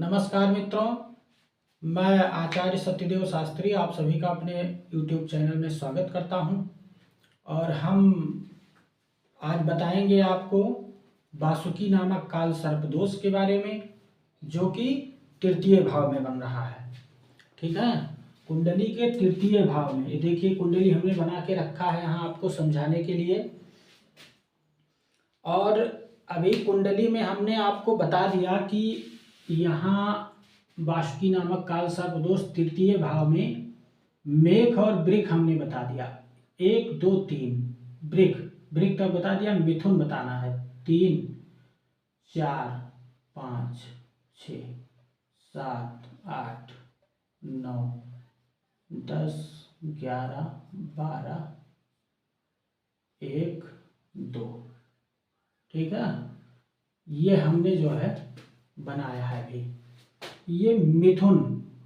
नमस्कार मित्रों, मैं आचार्य सत्यदेव शास्त्री आप सभी का अपने YouTube चैनल में स्वागत करता हूं। और हम आज बताएंगे आपको वासुकी नामक काल सर्प दोष के बारे में, जो कि तृतीय भाव में बन रहा है। ठीक है, कुंडली के तृतीय भाव में। ये देखिए, कुंडली हमने बना के रखा है यहाँ आपको समझाने के लिए। और अभी कुंडली में हमने आपको बता दिया कि यहाँ वासुकी नामक काल सर्प दोष तृतीय भाव में मेष और वृक हमने बता दिया। 1 2 3 वृक तक बता दिया, मिथुन बताना है 3 4 5 6 7 8 9 10 11 12 1 2। ठीक है, ये हमने जो है बनाया है अभी। ये मिथुन,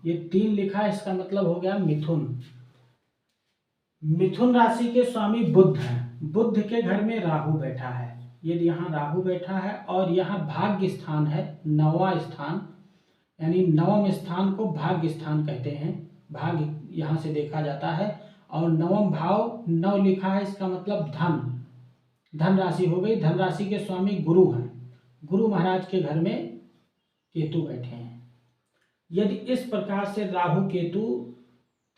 ये 3 लिखा है, इसका मतलब हो गया मिथुन। मिथुन राशि के स्वामी बुध हैं। बुध के घर में राहु बैठा है। यदि यहाँ राहु बैठा है और यहाँ भाग्य स्थान है, 9वां स्थान, यानी 9वें स्थान को भाग्य स्थान कहते हैं। भाग्य यहाँ से देखा जाता है। और 9वां भाव 9 लिखा है, इसका मतलब धन राशि हो गई। धन राशि के स्वामी गुरु हैं। गुरु महाराज के घर में केतु बैठे हैं। यदि इस प्रकार से राहु केतु,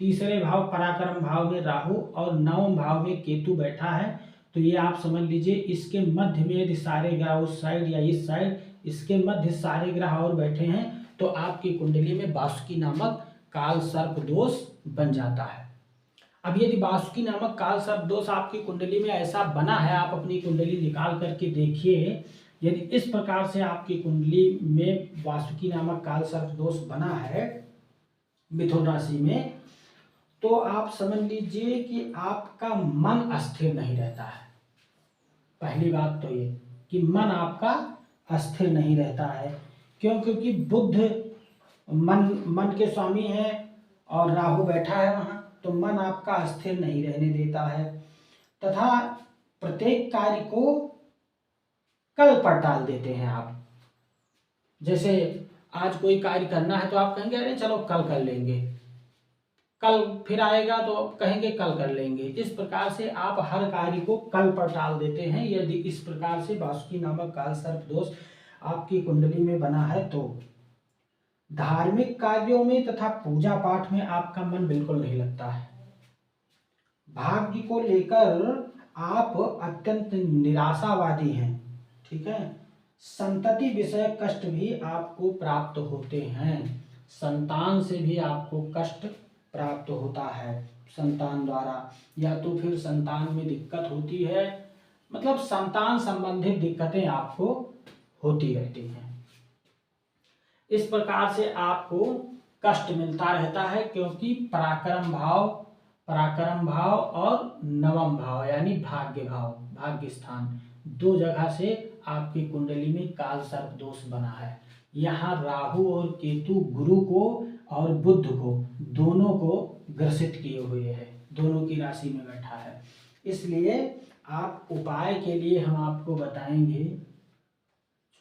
तीसरे भाव पराक्रम भाव में राहु और 9वें भाव में केतु बैठा है, तो ये आप समझ लीजिए इसके मध्य में यदि सारे ग्रह उस साइड या इस साइड, इसके मध्य सारे ग्रह और बैठे हैं, तो आपकी कुंडली में वासुकी नामक काल सर्प दोष बन जाता है। अब यदि वासुकी नामक काल सर्प दोष आपकी कुंडली में ऐसा बना है, आप अपनी कुंडली निकाल करके देखिए। यदि इस प्रकार से आपकी कुंडली में वासुकी नामक काल सर्प दोष बना है मिथुन राशि में, तो आप समझ लीजिए कि आपका मन अस्थिर नहीं रहता है। पहली बात तो ये कि मन आपका अस्थिर नहीं रहता है। क्यों? क्योंकि बुध मन के स्वामी है और राहु बैठा है वहां, तो मन आपका स्थिर नहीं रहने देता है। तथा प्रत्येक कार्य को कल पर टाल देते हैं आप। जैसे आज कोई कार्य करना है तो आप कहेंगे अरे चलो कल कर लेंगे, कल फिर आएगा तो कहेंगे कल कर लेंगे। इस प्रकार से आप हर कार्य को कल पर टाल देते हैं। यदि इस प्रकार से वासुकी नामक काल सर्प दोष आपकी कुंडली में बना है, तो धार्मिक कार्यों में तथा पूजा पाठ में आपका मन बिल्कुल नहीं लगता है। भाग्य को लेकर आप अत्यंत निराशावादी हैं। ठीक है, संतति विषय कष्ट भी आपको प्राप्त होते हैं। संतान से भी आपको कष्ट प्राप्त होता है संतान द्वारा, या तो फिर संतान में दिक्कत होती है, मतलब संतान संबंधित दिक्कतें आपको होती रहती हैं। इस प्रकार से आपको कष्ट मिलता रहता है, क्योंकि पराक्रम भाव और 9वां भाव यानी भाग्य स्थान, 2 जगह से आपकी कुंडली में काल सर्प दोष बना है। यहाँ राहु और केतु गुरु को और बुध को, दोनों को ग्रसित किए हुए हैं, दोनों की राशि में बैठा है। इसलिए आप उपाय के लिए हम आपको बताएंगे,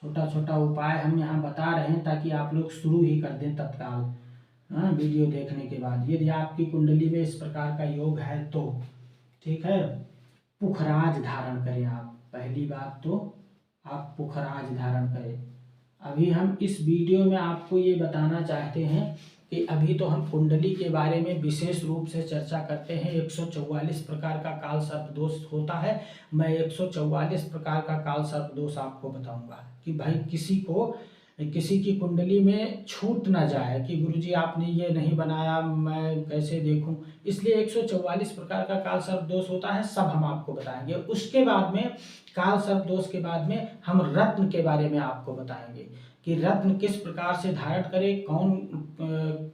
छोटा छोटा उपाय हम यहाँ बता रहे हैं ताकि आप लोग शुरू ही कर दें तत्काल वीडियो देखने के बाद। यदि आपकी कुंडली में इस प्रकार का योग है तो ठीक है, पुखराज धारण करें आप। पहली बात तो आप पुखराज धारण करें। अभी हम इस वीडियो में आपको ये बताना चाहते हैं कि अभी तो हम कुंडली के बारे में विशेष रूप से चर्चा करते हैं। 144 प्रकार का काल सर्प दोष होता है। मैं 144 प्रकार का काल सर्प दोष आपको बताऊंगा कि भाई किसी की कुंडली में छूट ना जाए कि गुरुजी आपने ये नहीं बनाया, मैं कैसे देखूं। इसलिए 144 प्रकार का काल सर्प दोष होता है, सब हम आपको बताएंगे। उसके बाद में काल सर्प दोष के बाद में हम रत्न के बारे में आपको बताएंगे कि रत्न किस प्रकार से धारण करें,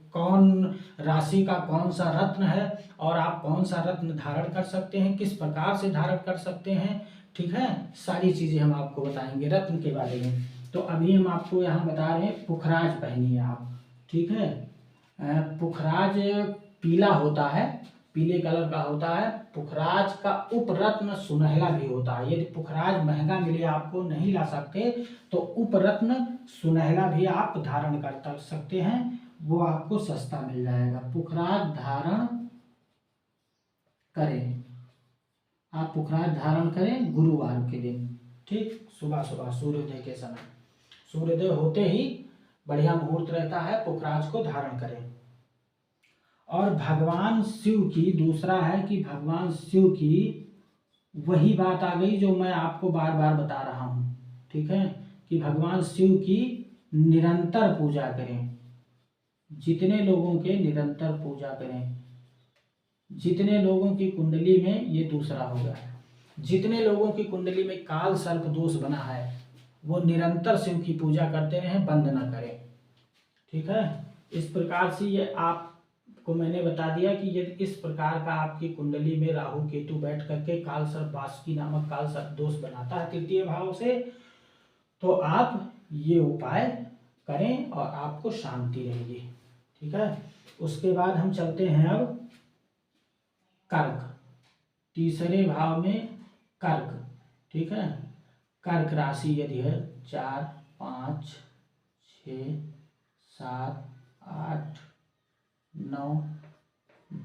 कौन राशि का कौन सा रत्न है और आप कौन सा रत्न धारण कर सकते हैं, किस प्रकार से धारण कर सकते हैं। ठीक है, सारी चीजें हम आपको बताएंगे रत्न के बारे में। तो अभी हम आपको यहाँ बता रहे हैं पुखराज पहनिए आप। ठीक है, पुखराज पीला होता है, पीले कलर का होता है। पुखराज का उपरत्न सुनहला भी होता है। यदि पुखराज महंगा मिले, आपको नहीं ला सकते, तो उपरत्न सुनहला भी आप धारण कर सकते हैं, वो आपको सस्ता मिल जाएगा। पुखराज धारण करें, आप पुखराज धारण करें गुरुवार के दिन, ठीक, सुबह सुबह सूर्योदय के समय। सूर्योदय होते ही बढ़िया मुहूर्त रहता है, पुखराज को धारण करें। और भगवान शिव की, दूसरा है कि भगवान शिव की वही बात आ गई जो मैं आपको बार बार बता रहा हूँ, ठीक है, कि भगवान शिव की निरंतर पूजा करें। जितने लोगों के निरंतर पूजा करें, जितने लोगों की कुंडली में, ये दूसरा होगा, जितने लोगों की कुंडली में काल सर्प दोष बना है, वो निरंतर शिव की पूजा करते रहें, बंद न करें, ठीक है। इस प्रकार से ये आपको मैंने बता दिया कि यदि इस प्रकार का आपकी कुंडली में राहु केतु बैठ करके काल सर्प वासुकी नामक काल सर्प दोष बनाता है तृतीय भाव से, तो आप ये उपाय करें और आपको शांति रहेगी, ठीक है। उसके बाद हम चलते हैं अब कर्क, तीसरे भाव में कर्क, ठीक है। कर्क राशि यदि है 4, 5, 6, 7, 8, 9,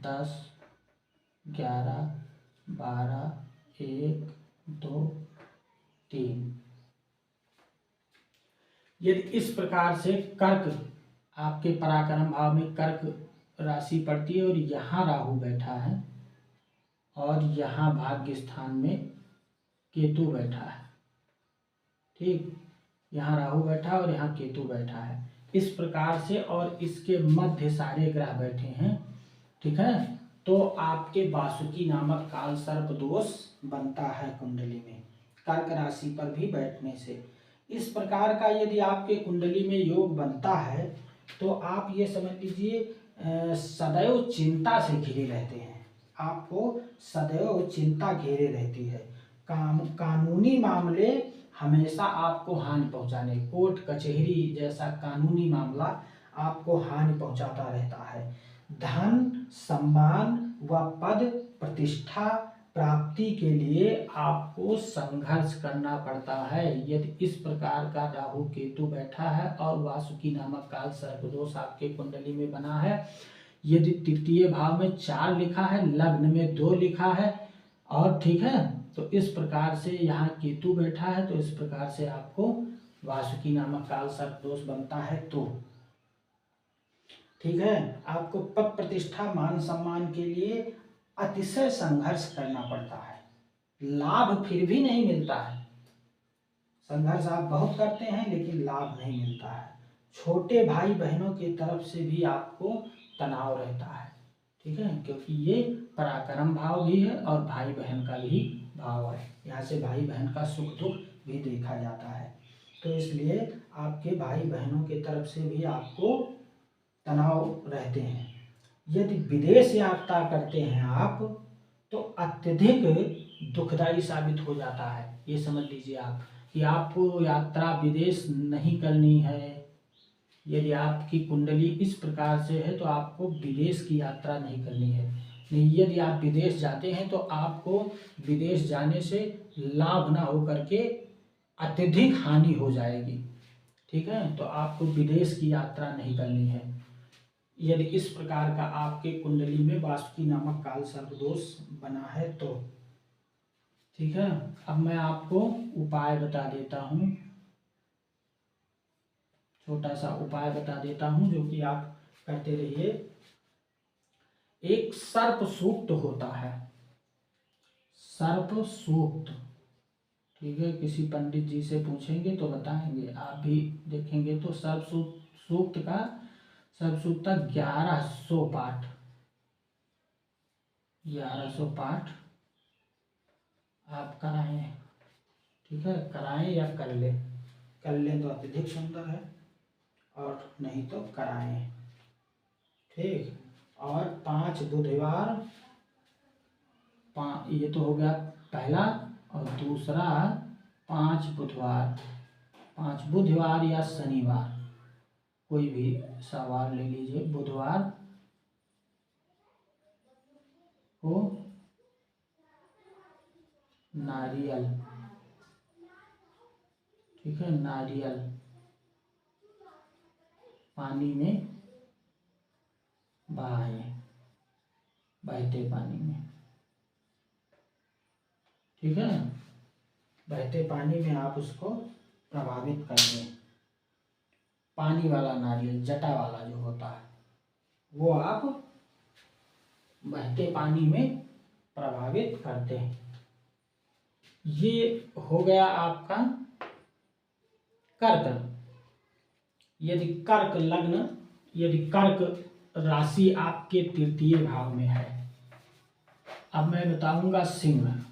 10, 11, 12, 1, 2, 3, यदि इस प्रकार से कर्क आपके पराक्रम भाव में कर्क राशि पड़ती है और यहाँ राहु बैठा है और यहाँ भाग्य स्थान में केतु बैठा है, ठीक, यहाँ राहु बैठा और यहाँ केतु बैठा है, इस प्रकार से, और इसके मध्य सारे ग्रह बैठे हैं, ठीक है, तो आपके वासुकी नामक काल सर्प दोष बनता है कुंडली में, कर्क राशि पर भी बैठने से। इस प्रकार का यदि आपके कुंडली में योग बनता है तो आप ये समझ लीजिए सदैव चिंता से घिरे रहते हैं, आपको सदैव चिंता घेरे रहती है। कानूनी मामले हमेशा आपको हानि पहुंचाने, कोर्ट कचहरी जैसा कानूनी मामला आपको हानि पहुंचाता रहता है। धन, सम्मान व पद प्रतिष्ठा प्राप्ति के लिए आपको संघर्ष करना पड़ता है। यदि इस प्रकार का राहु केतु बैठा है और वासुकी नामक काल सर्प दोष आपके कुंडली में बना है, यदि तृतीय भाव में 4 लिखा है, लग्न में 2 लिखा है, और ठीक है, तो इस प्रकार से यहाँ केतु बैठा है, तो इस प्रकार से आपको वासुकी नामक काल सर्प दोष बनता है, तो ठीक है, आपको पद प्रतिष्ठा मान सम्मान के लिए अतिशय संघर्ष करना पड़ता है, लाभ फिर भी नहीं मिलता है। संघर्ष आप बहुत करते हैं लेकिन लाभ नहीं मिलता है। छोटे भाई बहनों की तरफ से भी आपको तनाव रहता है, ठीक है, क्योंकि ये पराक्रम भाव भी है और भाई बहन का भी भाव है, यहाँ से भाई बहन का सुख दुख भी देखा जाता है, तो इसलिए आपके भाई बहनों की तरफ से भी आपको तनाव रहते हैं। यदि विदेश यात्रा करते हैं आप, तो अत्यधिक दुखदायी साबित हो जाता है। ये समझ लीजिए आप कि आपको यात्रा विदेश नहीं करनी है। यदि आपकी कुंडली इस प्रकार से है तो आपको विदेश की यात्रा नहीं करनी है। नहीं, यदि आप विदेश जाते हैं तो आपको विदेश जाने से लाभ ना हो करके अत्यधिक हानि हो जाएगी, ठीक है, तो आपको विदेश की यात्रा नहीं करनी है यदि इस प्रकार का आपके कुंडली में वासुकी नामक काल सर्प दोष बना है तो, ठीक है। अब मैं आपको उपाय बता देता हूँ, छोटा सा उपाय बता देता हूँ जो कि आप करते रहिए। एक सर्प सूक्त होता है, सर्प सूक्त, ठीक है, किसी पंडित जी से पूछेंगे तो बताएंगे, आप भी देखेंगे तो सर्प सूक्त का 1100 पाठ, 1100 पाठ आप कराएं, ठीक है, कराएं या कर लें तो अत्यधिक सुंदर है, और नहीं तो कराएं, ठीक। और 5 बुधवार, ये तो हो गया पहला, और दूसरा 5 बुधवार, 5 बुधवार या शनिवार, कोई भी सवार ले लीजिए, बुधवार हो नारियल, ठीक है, नारियल पानी में बहाए, बहते पानी में, ठीक है, बहते पानी में आप उसको प्रभावित कर दें। पानी वाला नारियल, जटा वाला जो होता है, वो आप बहते पानी में प्रभावित करते हैं। ये हो गया आपका कर्क। यदि कर्क लग्न, यदि कर्क राशि आपके तृतीय भाव में है। अब मैं बताऊंगा सिंह।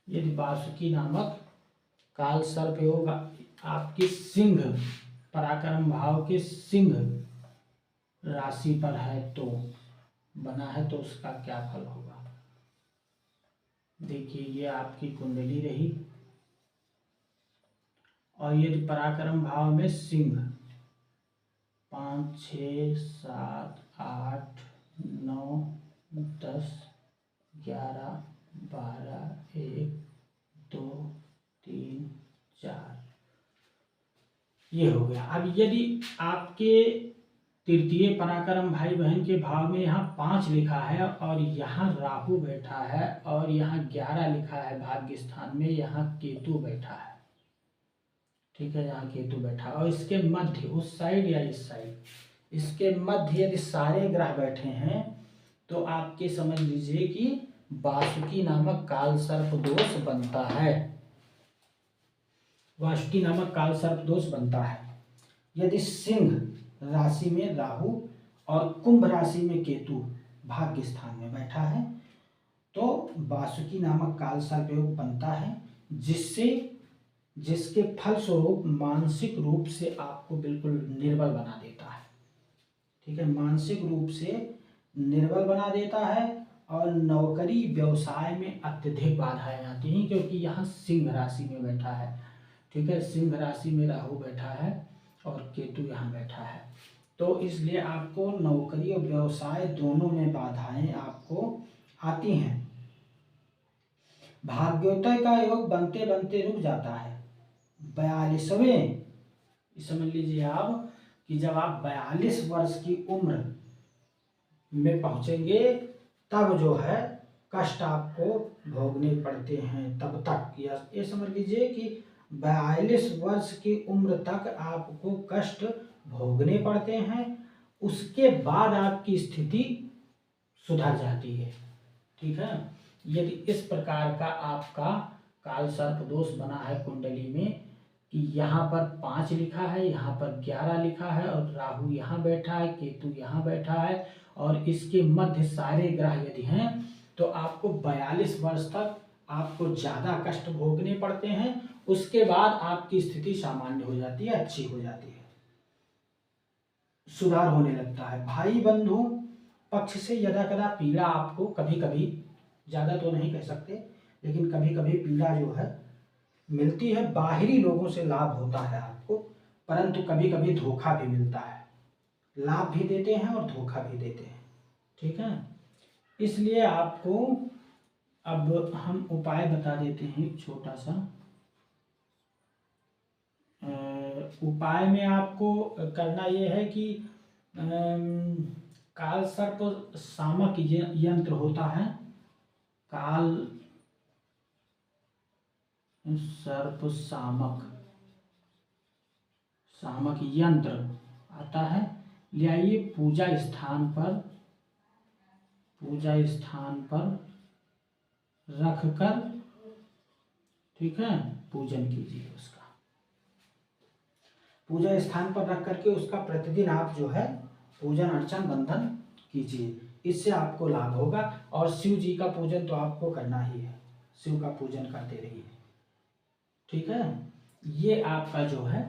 यदि वासुकी नामक काल सर्प योग आपके सिंह पराक्रम भाव के सिंह राशि पर है तो बना है, तो उसका क्या फल होगा। देखिए, ये आपकी कुंडली रही, और यदि पराक्रम भाव में सिंह 5, 6, 7, 8, 9, 10, 11, 12, 1, 2, 3, 4, ये हो गया। अब यदि आपके तृतीय पराक्रम भाई बहन के भाव में यहाँ 5 लिखा है और यहाँ राहु बैठा है और यहाँ 11 लिखा है भाग्य स्थान में, यहाँ केतु बैठा है, ठीक है, यहाँ केतु बैठा, और इसके मध्य उस साइड या इस साइड, इसके मध्य यदि सारे ग्रह बैठे हैं तो आपके समझ लीजिए कि वासुकी नामक काल सर्प दोष बनता है। वासुकी नामक काल सर्प दोष बनता है। यदि सिंह राशि में राहु और कुंभ राशि में केतु भाग्य स्थान में बैठा है तो वासुकी नामक काल सर्प योग बनता है, जिसके फलस्वरूप मानसिक रूप से आपको बिल्कुल निर्बल बना देता है, ठीक है, मानसिक रूप से निर्बल बना देता है, और नौकरी व्यवसाय में अत्यधिक बाधाएं आती हैं, क्योंकि यहाँ सिंह राशि में बैठा है, ठीक है, सिंह राशि में राहु बैठा है और केतु यहाँ बैठा है, तो इसलिए आपको नौकरी और व्यवसाय दोनों में बाधाएं आपको आती हैं। भाग्योदय का योग बनते बनते रुक जाता है 42वें, समझ लीजिए आप कि जब आप 42 वर्ष की उम्र में पहुंचेंगे तब जो है कष्ट आपको भोगने पड़ते हैं, तब तक ये समझ लीजिए कि 42 वर्ष की उम्र तक आपको कष्ट भोगने पड़ते हैं, उसके बाद आपकी स्थिति सुधर जाती है, ठीक है। यदि इस प्रकार का आपका काल सर्प दोष बना है कुंडली में कि यहाँ पर 5 लिखा है, यहाँ पर 11 लिखा है, और राहु यहाँ बैठा है, केतु यहाँ बैठा है, और इसके मध्य सारे ग्रह यदि हैं तो आपको 42 वर्ष तक आपको ज़्यादा कष्ट भोगने पड़ते हैं, उसके बाद आपकी स्थिति सामान्य हो जाती है, अच्छी हो जाती है, सुधार होने लगता है। भाई बंधु पक्ष से यदा कदा पीड़ा आपको कभी कभी, ज़्यादा तो नहीं कह सकते, लेकिन कभी कभी पीड़ा जो है मिलती है। बाहरी लोगों से लाभ होता है आपको, परंतु कभी कभी धोखा भी मिलता है, लाभ भी देते हैं और धोखा भी देते हैं, ठीक है। इसलिए आपको अब हम उपाय बता देते हैं छोटा सा। उपाय में आपको करना ये है कि काल सर्प शामक यंत्र होता है, काल सर्प शामक यंत्र आता है, ले आइए पूजा स्थान पर रख कर, ठीक है, पूजन कीजिए उसका। पूजा स्थान पर रख करके उसका प्रतिदिन आप जो है पूजन अर्चन बंधन कीजिए, इससे आपको लाभ होगा। और शिव जी का पूजन तो आपको करना ही है, शिव का पूजन करते रहिए, ठीक है। ये आपका जो है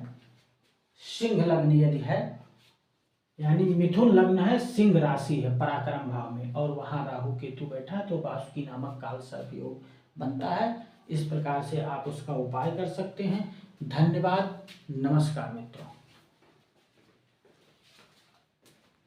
सिंह लग्न यदि है, यानी मिथुन लग्न है, सिंह राशि है पराक्रम भाव में, और वहां राहु केतु बैठा है, तो वासुकी नामक काल सर्प योग बनता है। इस प्रकार से आप उसका उपाय कर सकते हैं। धन्यवाद, नमस्कार मित्रों।